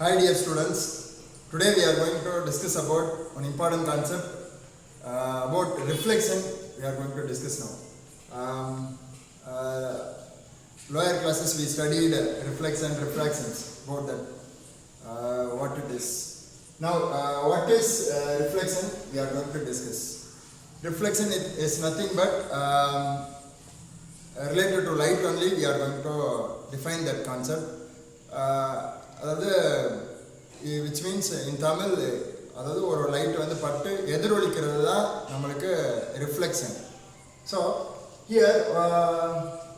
Hi dear students, today we are going to discuss about an important concept about reflection. We are going to discuss now. Lower classes we studied reflection, refractions, about that, what it is. Now what is reflection we are going to discuss. Reflection is nothing but related to light only. We are going to define that concept. அதாவது which means in Tamil அதாவது ஒரு light வந்து பட்டு எதிரொலிக்கிறது தான் நம்மளுக்கு reflection. So here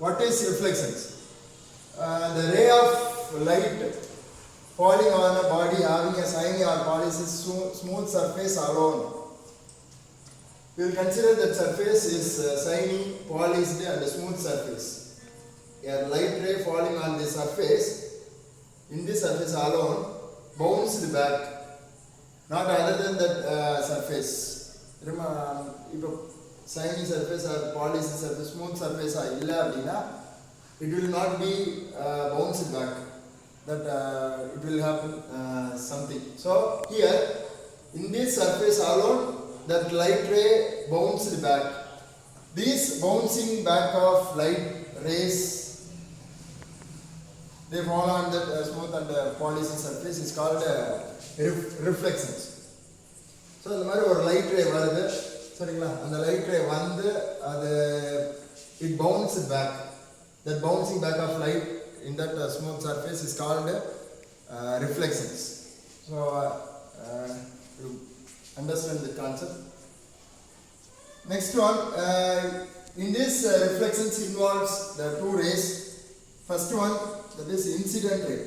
what is reflections? The ray of light falling on a body having a shiny or polished smooth surface alone. We will consider that surface is shiny, polished and smooth surface. A light ray falling on the surface, in this surface alone, bounced back, not other than that surface. If shiny surface or polished surface, smooth surface illa appadina, it will not be bounced back. That it will happen something. So here, in this surface alone, that light ray bounced back. This bouncing back of light rays, they fall on that smooth and polished surface is called reflections. So இந்த மாதிரி ஒரு light ரே வருது சரிங்களா, அந்த light ரே வந்து அது it bounces back. That bouncing back of light in that smooth surface is called reflections. So you understand the concept. Next one, in this reflections involves the two rays. First one, that is incident ray.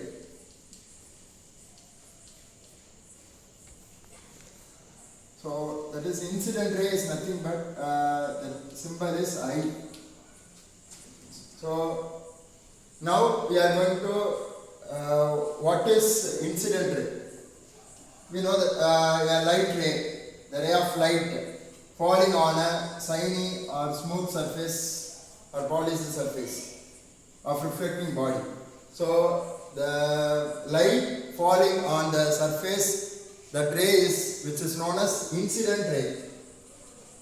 So that is incident ray is nothing but the symbol is I. So now we are going to what is incident ray. We know that a light ray, the ray of light falling on a shiny or smooth surface or polished surface of reflecting body. So the light falling on the surface, that ray is which is known as incident ray.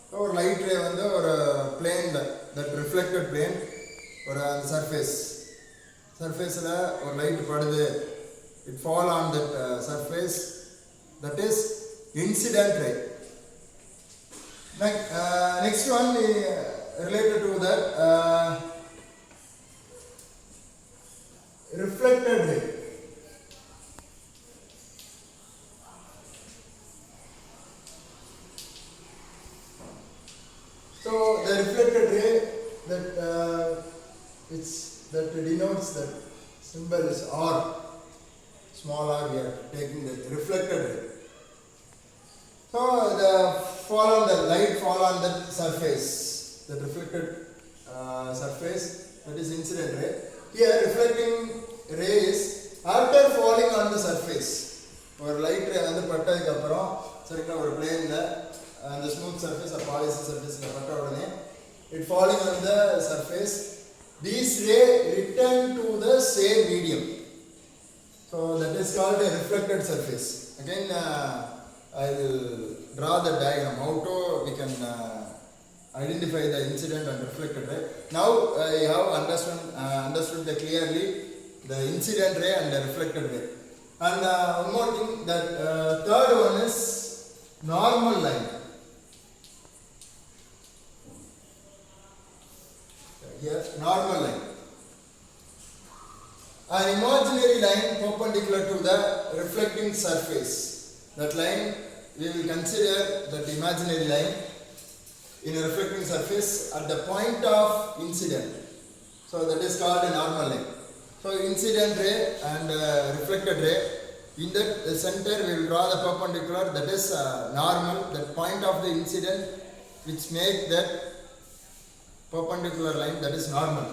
So or light ray வந்து ஒரு plane, that reflected plane, ஒரு surfaceல ஒரு light படுது, it fall on that surface, that is incident ray. Next one related to that, reflected ray. So the reflected ray, that denotes, that symbol is R, small r, we are taking the reflected ray. So the light fall on that surface, that reflected surface, that is incident ray. Here reflecting ray is after falling on the surface. ஒரு light ரே வந்து பட்டதுக்கு அப்புறம் சரிங்களா, ஒரு பிளேன்ல அந்த smooth surface R polished சர்ஃபேஸ்ல பட்ட உடனே it falling on the surface, these ray return to the same medium. So that is called a reflected surface. Again I will draw the diagram how to we can identify the incident and reflected ray. Now I have understood clearly the incident ray and the reflected ray. And one more thing, that third one is normal line. Here normal line, an imaginary line perpendicular to the reflecting surface. That line we will consider that imaginary line in a reflecting surface at the point of incident. So that is called a normal line. So incident ray and reflected ray, in that center we will draw the perpendicular, that is normal, that point of the incident which make that perpendicular line, that is normal.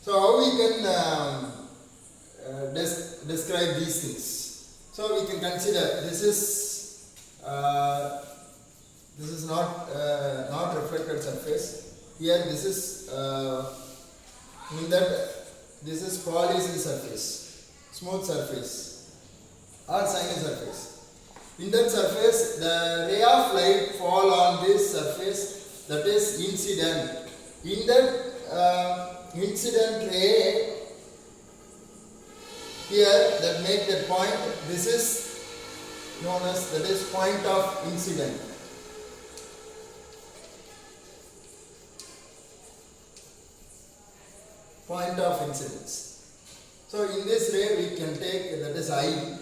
So how we can describe these things? So we can consider this is not reflected surface. Here this is in that this is polished surface, smooth surface. or shiny surface. In that surface, the ray of light fall on this surface, that is incident. In that incident ray, here that make that point, this is known as, that is point of incident. Point of incidence. So in this ray we can take, that is I.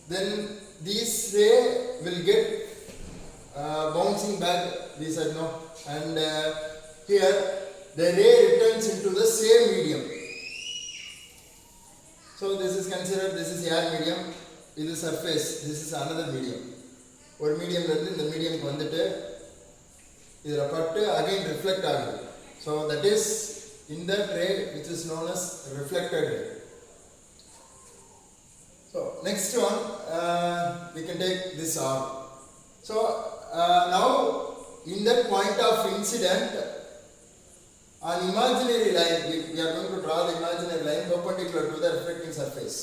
Then this ray will get bouncing back this side, no, and here the ray returns into the same medium. So this is considered, this is air medium, this is surface, this is another medium. ஒரு மீடியம்ல இருந்து இந்த மீடியம்க்கு வந்துட்டு இதுல பட்டு again reflect ஆகுது. So that is in that ray which is known as reflected ray. So next one we can take this arm. So now in that point of incident, an imaginary line, we are going to draw the imaginary line perpendicular to the reflecting surface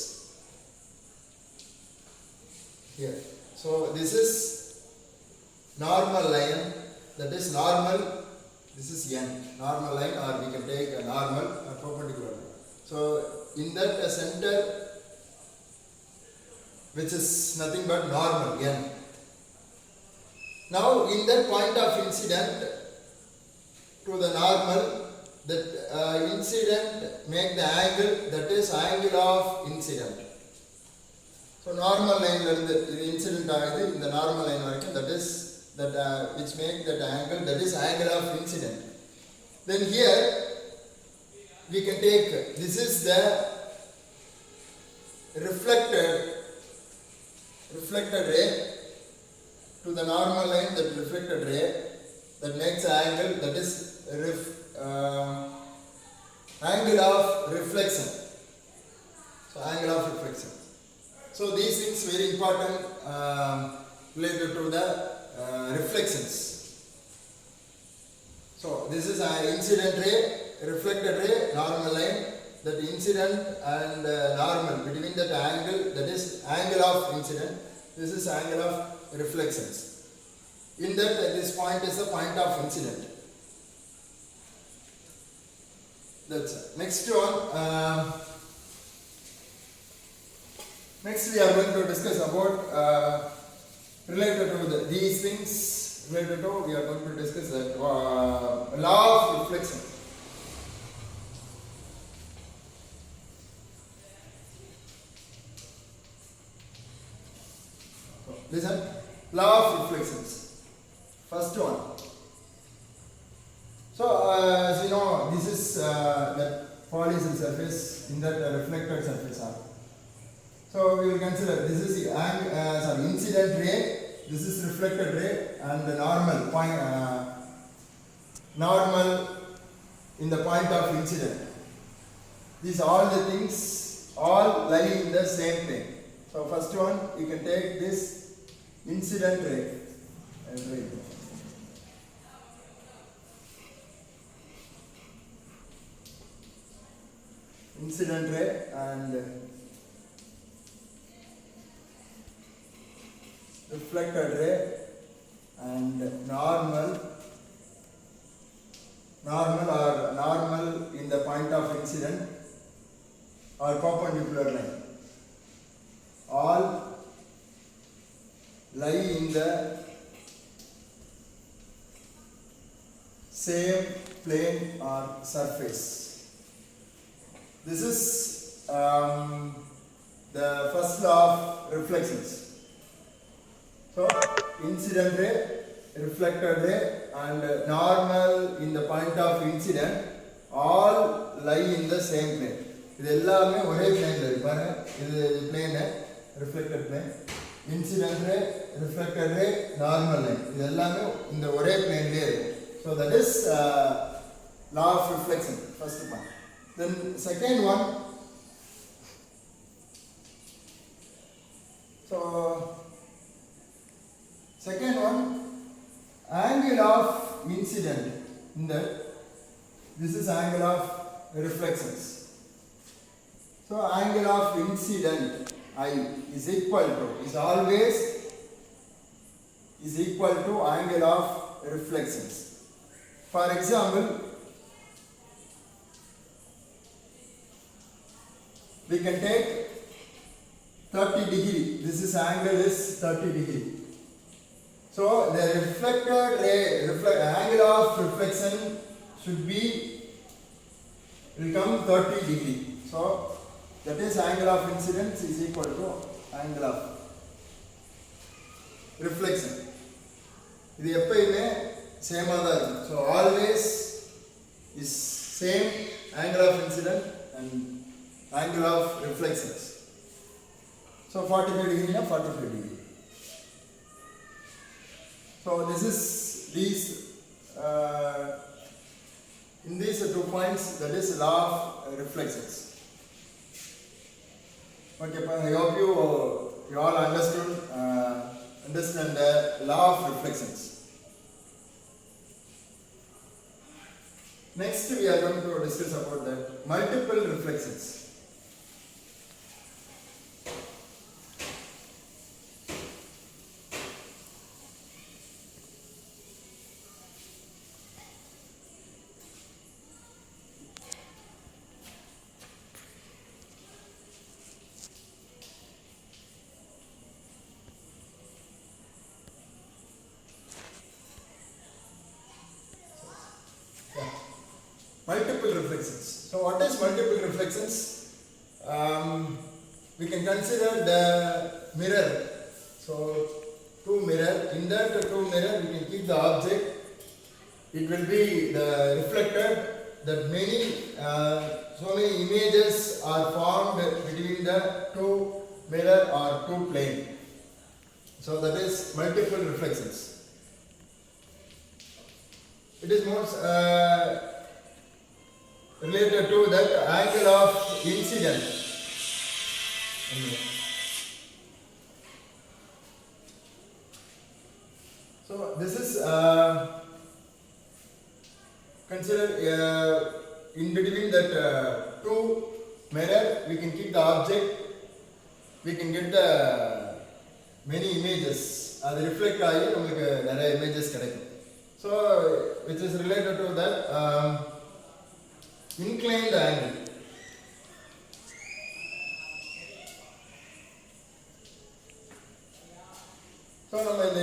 here. So this is normal line, that is normal, this is n, normal line, or we can take a normal or perpendicular line. So in that center, which is nothing but normal n. Now in that point of incident to the normal, that incident make the angle, that is angle of incident. So normal line the incident ஆகுது இந்த normal line வரைக்கும், that is that which make that angle, that is angle of incident. Then here we can take, this is the reflected ray to the normal line, that reflected ray that makes an angle, that is angle of reflection. So angle of reflection. So these things very important related to the reflections. So this is an incident ray, reflected ray, normal line. That incident and normal, between that angle, that is angle of incident. This is angle of reflections. In that, this point is the point of incident. That's it. Next one. Next we are going to discuss about related to these things. Related to, we are going to discuss that law of reflection. Listen, law of reflections. First one. So as you know, this is that polycell surface, in that reflected surface are. So we will consider this is the incident ray, this is reflected ray, and the normal point, normal in the point of incident. These all the things all lie in the same plane. So first one, you can take this incident ray. Incident ray and reflected ray and normal in the point of incident or perpendicular line. All lie in the same plane or surface. This is the first law of reflections. So incident ray, reflected ray and normal in the point of incident all lie in the same plane. இது எல்லாமே ஒரே பிளேன்ல இருக்கு பாருங்க. இது plane reflected plane, incident ray, reflected ray, normal line. இது எல்லாமே இந்த ஒரே பிளேன்லயே இருக்கு. So that is law of reflection, first one. Then second one, so second one, angle of incident in that, this is angle of reflections. So angle of incident I is always equal to angle of reflections. For example, we can take 30 degree. This is angle is 30 degree. So the reflected ray, angle of reflection should become 30 degree. So that is angle of incidence is equal to angle of reflection. இது எப்பயுமே சேமா தான் இருக்கும். So always is same angle of incident and angle of reflections. So 45 degree na 45 degree. So this is in these 2 points, that is law of reflections. Okay, I hope you all understand the law of reflections. Next we are going to discuss about the multiple reflections. Multiple reflections. So what is multiple reflections? We can consider the mirror. So two mirror. In that two mirror we can keep the object. It will be the reflected. That so many images are formed between the two mirror or two plane. So that is multiple reflections. It is more related to that angle of incident. So this is consider in between that two mirror we can keep the object, we can get the many images. அது reflect ஆகி நமக்கு நிறைய images கிடைக்கும். So which is related to that inclined angle. So நம்ம இந்த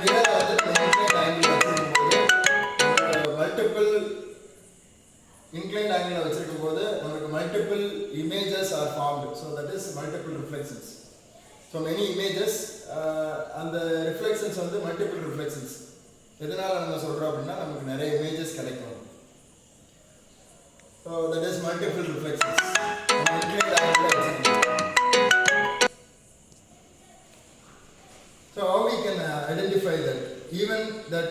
mirror inclined angle வச்சிருக்கும்போது multiple inclined angle வச்சிருக்கும்போது நமக்கு multiple images are formed. So that is multiple reflections. So many images and the reflections வந்து multiple reflections. எதனால நம்ம சொல்றோம் அப்படின்னா நமக்கு நிறைய images கிடைக்கும். So that is multiple reflections. So how we can identify that? Even that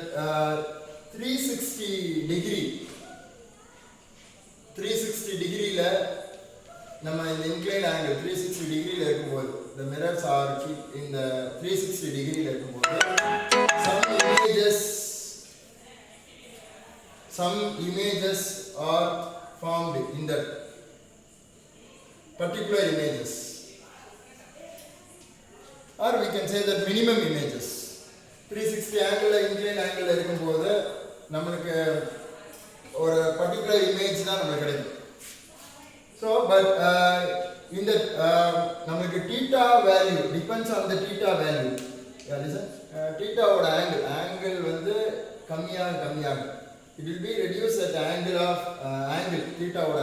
360 degree ல நம்ம இந்த inclined angle 360 degree ல இருக்கும்போது the mirrors are in the 360 degree ல இருக்கும்போது some images are formed in that particular images, or we can say that minimum images. 360 angle inclined angle இருக்கும்போது நமக்கு ஒரு particular image தான் நமக்கு கிடைக்கும். So but in that நமக்கு theta value depends on the theta value. Yeah, listen, theta ஓட angle வந்து கம்மியாக it will be reduced at the angle of angle theta ஓட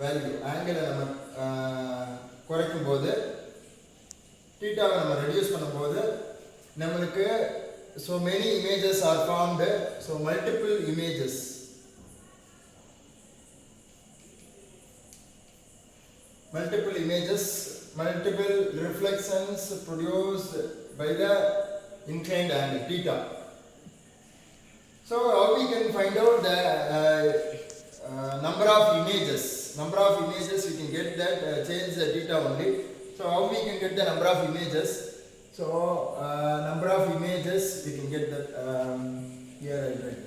value angle நம்ம குறைக்கும்போது theta வை நம்ம reduce பண்ணும்போது நமக்கு so many images are formed, so multiple images. Multiple reflections produced by the inclined angle theta. So how we can find out the number of images? Number of images we can get that change the theta only. So how we can get the number of images? So number of images we can get that here and right.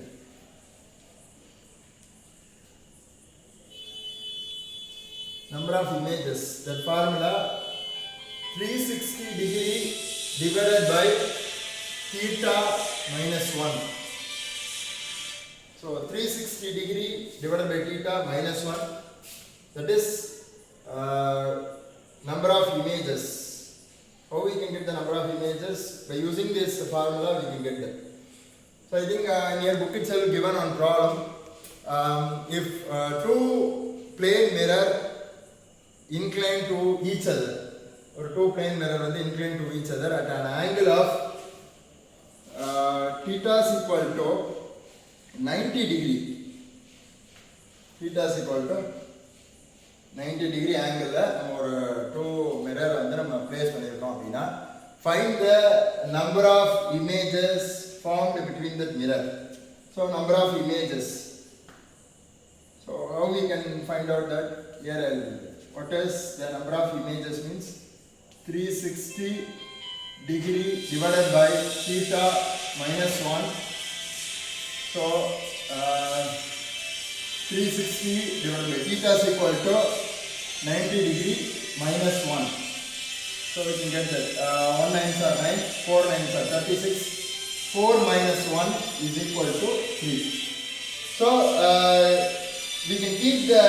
number of images. That formula 360 degree divided by theta minus 1. So 360 degree divided by theta minus 1, that is number of images. How we can get the number of images? By using this formula we can get that. So I think in your book itself given on problem, if two plane mirror inclined to each other, or two plane mirror inclined to each other at an angle of theta is equal to 90 degree. Theta is equal to 90 degree angle நம்ம ஒரு two mirror நம்ம place பண்ணிருக்கோம் அப்படினா find the number of images formed between that mirror. So number of images. So how we can find out that? Here what is the number of images means 360 degree divided by theta minus 1. So 360 divided by theta is equal to 90 degree minus 1. So we can get that 1 9s are 9, 4 9s are 36, 4 minus 1 is equal to 3. So we can keep the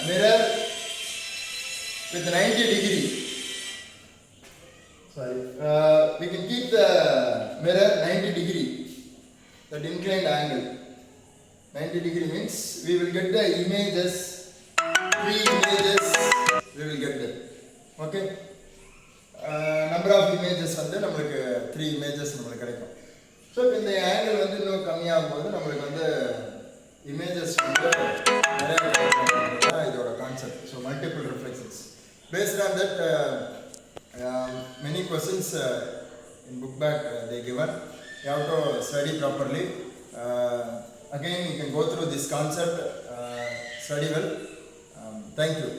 mirror with 90 degree. Sorry, we can keep the mirror 90 degree, that inclined angle. 90 degree means we will get the images, 3 images we will get that. Okay, number of images வந்து நமக்கு 3 images நமக்கு கிடைக்கும். So இப்போ இந்த angle வந்து இன்னும் கம்மியாகும் போது நம்மளுக்கு வந்து இமேஜஸ் வந்து நிறைய கிடைக்கும். இதோட concept. So multiple reflections based on that many questions in book back they given. You have to study properly. Again you can go through this concept, study well. Thank you.